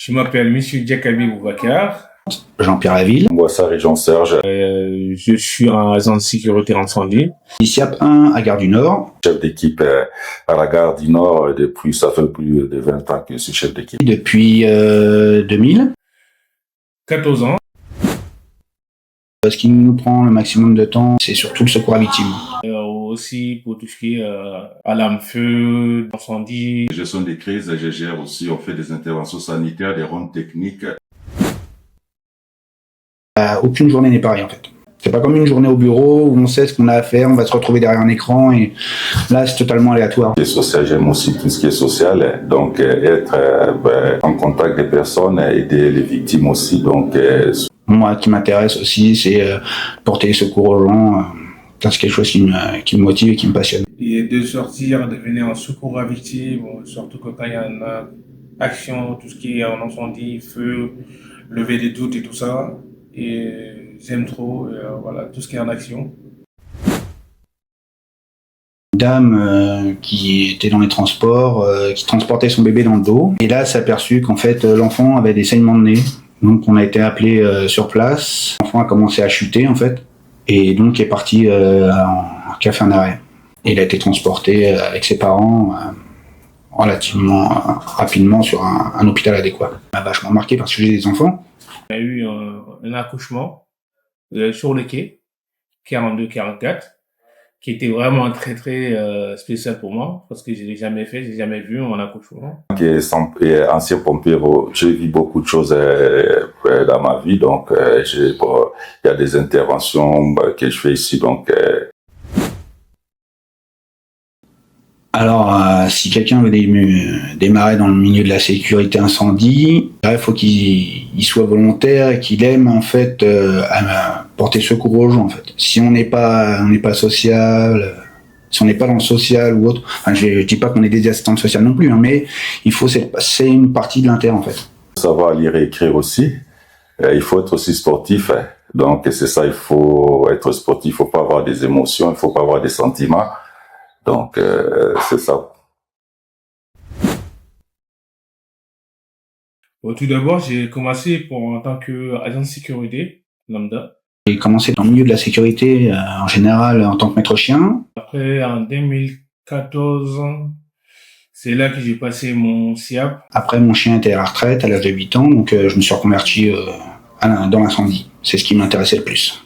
Je m'appelle Monsieur Diakabi Boubacar. Jean-Pierre Laville. Boissard et Jean-Serge. Je suis en agent de sécurité incendie. ICIAP 1 à Gare du Nord. Chef d'équipe à la Gare du Nord depuis, ça fait plus de 20 ans que je suis chef d'équipe. Depuis 2000. 14 ans. Ce qui nous prend le maximum de temps, c'est surtout le secours à victimes. Aussi pour tout ce qui est alarme-feu, incendie. Gestion des crises, je gère aussi, on fait des interventions sanitaires, des rondes techniques. Aucune journée n'est pareille en fait. C'est pas comme une journée au bureau où on sait ce qu'on a à faire, on va se retrouver derrière un écran et là c'est totalement aléatoire. Et social, j'aime aussi tout ce qui est social, donc être en contact des personnes, aider les victimes aussi. Donc moi qui m'intéresse aussi, c'est porter secours aux gens. C'est quelque chose qui me motive et qui me passionne. Et de sortir, de venir en secours à victimes, surtout que quand il y a une action, tout ce qui est en incendie, feu, lever des doutes et tout ça. Et j'aime trop voilà, tout ce qui est en action. Une dame qui était dans les transports, qui transportait son bébé dans le dos. Et là, s'est aperçu qu'en fait, l'enfant avait des saignements de nez. Donc, on a été appelé sur place. L'enfant a commencé à chuter, en fait. Et donc, est parti qui a fait un arrêt. Et il a été transporté avec ses parents relativement rapidement sur un hôpital adéquat. Ça m'a vachement marqué parce que j'ai des enfants. Il y a eu un accouchement sur le quai, 42-44, qui était vraiment très très spécial pour moi parce que je l'ai jamais fait, j'ai jamais vu un accouchement. Ancien pompier, j'ai vu beaucoup de choses dans ma vie, donc il y a des interventions que je fais ici, donc. Alors, si quelqu'un veut démarrer dans le milieu de la sécurité incendie, il faut qu'il soit volontaire et qu'il aime en fait porter secours aux gens. En fait, si on n'est pas social, si on n'est pas dans le social ou autre, enfin, je dis pas qu'on est des assistantes sociales non plus, hein, mais c'est une partie de l'intérêt en fait. Savoir lire et écrire aussi. Il faut être aussi sportif. Donc c'est ça, il faut être sportif. Il faut pas avoir des émotions, il faut pas avoir des sentiments. Donc, c'est ça. Bon, tout d'abord, j'ai commencé en tant qu'agent de sécurité, lambda. J'ai commencé dans le milieu de la sécurité, en général, en tant que maître chien. Après, en 2014, c'est là que j'ai passé mon SIAP. Après, mon chien était à la retraite à l'âge de 8 ans, donc je me suis reconverti dans l'incendie. C'est ce qui m'intéressait le plus.